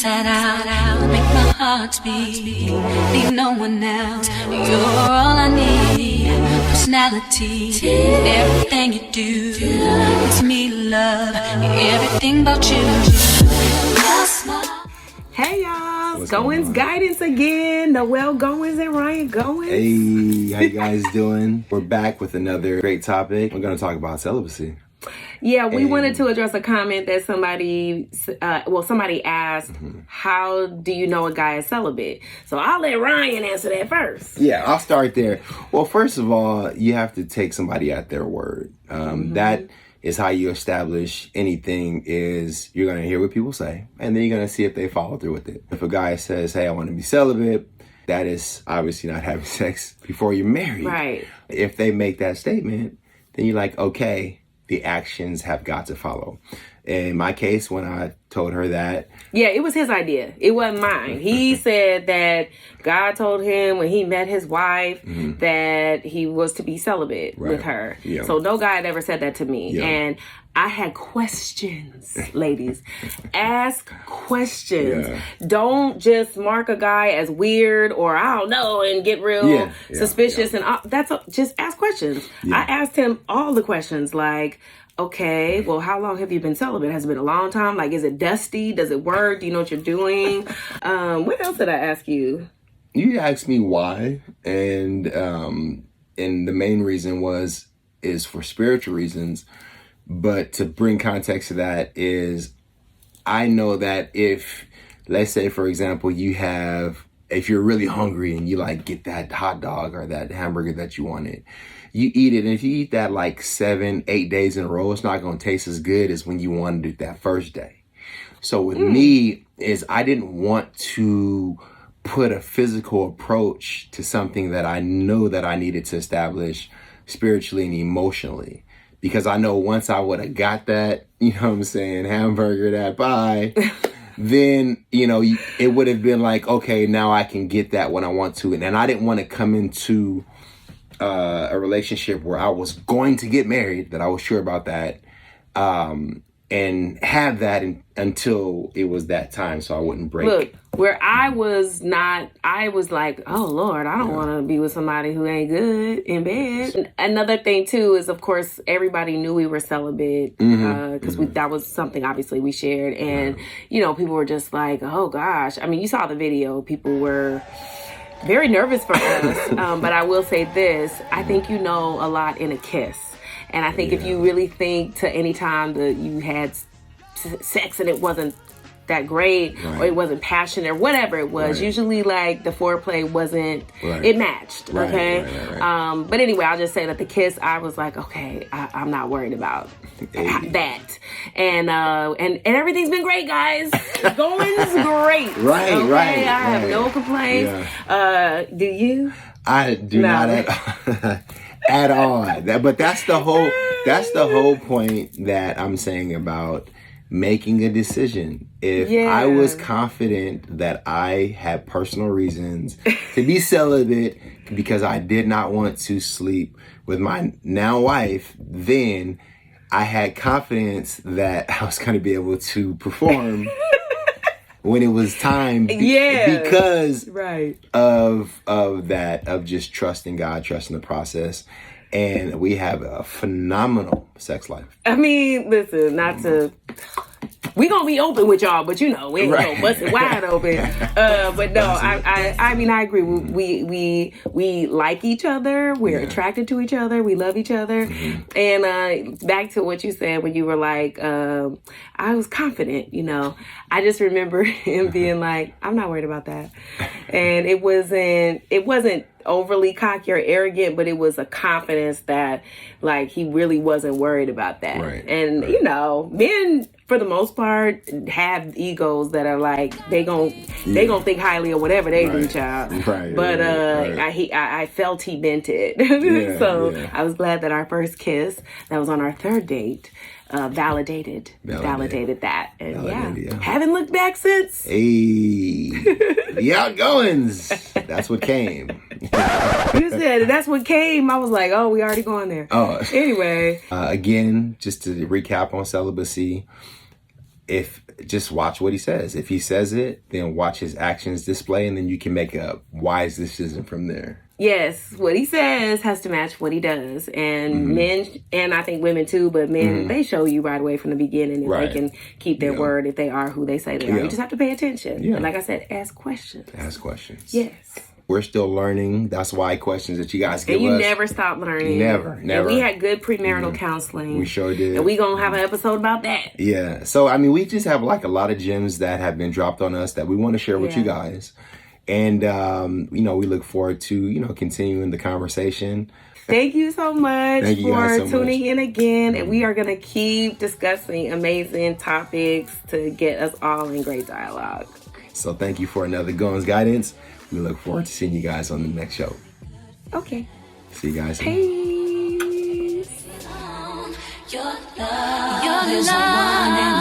inside out. You make my heart beat. Need no one else. You're all I need. Personality, everything you do. It's me, love. Everything about you. Hey y'all, Goins Guidance again. Noel Goins and Ryan Goins. Hey, how you guys doing? We're back with another great topic. We're going to talk about celibacy. Yeah, we wanted to address a comment that somebody asked, how do you know a guy is celibate? So I'll let Ryan answer that first. Yeah, I'll start there. Well, first of all, you have to take somebody at their word. That is how you establish anything. Is you're going to hear what people say, and then you're going to see if they follow through with it. If a guy says, hey, I want to be celibate, that is obviously not having sex before you're married. Right. If they make that statement, then you're like, okay, the actions have got to follow. In my case, when I told her that... Yeah, it was his idea. It wasn't mine. He said that God told him when he met his wife that he was to be celibate with her. Yeah. So no guy had ever said that to me. Yeah. And I had questions, ladies. Ask questions. Yeah. Don't just mark a guy as weird or I don't know and get real suspicious. And just ask questions. Yeah. I asked him all the questions like, okay, well, how long have you been celibate? Has it been a long time? Like, is it dusty? Does it work? Do you know what you're doing? What else did I ask you? You asked me why. And the main reason is for spiritual reasons. But to bring context to that is, I know that if, let's say, for example, if you're really hungry and you like get that hot dog or that hamburger that you wanted, you eat it. And if you eat that like 7-8 days in a row, it's not going to taste as good as when you wanted it that first day. So with me is I didn't want to put a physical approach to something that I know that I needed to establish spiritually and emotionally. Because I know once I would have got that, you know what I'm saying, hamburger, that pie, then, it would have been like, okay, now I can get that when I want to. And I didn't want to come into a relationship where I was going to get married, that I was sure about that, and have that until it was that time, so I wouldn't break. Look, where I was like, oh Lord, I don't want to be with somebody who ain't good in bed. Another thing too is, of course, everybody knew we were celibate because that was something obviously we shared, and people were just like, oh gosh. I mean, you saw the video. People were very nervous for us, but I will say this: I think you know a lot in a kiss. And I think if you really think to any time that you had sex and it wasn't that great or it wasn't passionate or whatever it was, usually like the foreplay wasn't, it matched, okay? Right. But anyway, I'll just say that the kiss, I was like, okay, I'm not worried about that. And everything's been great, guys. Going's great. Right. I have no complaints. Yeah. Do you? I do not at all. But that's the whole point that I'm saying about making a decision. If I was confident that I had personal reasons to be celibate because I did not want to sleep with my now wife, then I had confidence that I was going to be able to perform when it was time, because of just trusting God, trusting the process. And we have a phenomenal sex life. I mean, listen, we gonna be open with y'all, but we ain't gonna bust it wide open. But no, I mean, I agree. We like each other. We're attracted to each other. We love each other. And back to what you said when you were like, I was confident. I just remember him being like, I'm not worried about that. And it wasn't overly cocky or arrogant, but it was a confidence that like he really wasn't worried about that. And men for the most part have egos that are like they gon' think highly of whatever they do, child. But I felt he meant it. So I was glad that our first kiss, that was on our third date, validated that. And haven't looked back since. Hey, the outgoings. That's what came. You said that's what came. I was like, oh, we already going there. Anyway. Again, just to recap on celibacy, if just watch what he says. If he says it, then watch his actions display, and then you can make a wise decision from there. Yes, what he says has to match what he does. And men, and I think women too, but men, they show you right away from the beginning if they can keep their word, if they are who they say they are. You just have to pay attention. And like I said, ask questions. Ask questions. Yes. We're still learning. That's why questions that you guys give us. And you never stop learning. Never. And we had good premarital counseling. We sure did. And we going to have an episode about that. Yeah. So, I mean, we just have like a lot of gems that have been dropped on us that we want to share with you guys. And, we look forward to, continuing the conversation. Thank you so much for tuning in again. And we are going to keep discussing amazing topics to get us all in great dialogue. So thank you for another Goins Guidance. We look forward to seeing you guys on the next show. Okay. See you guys. Peace. Your love is a one and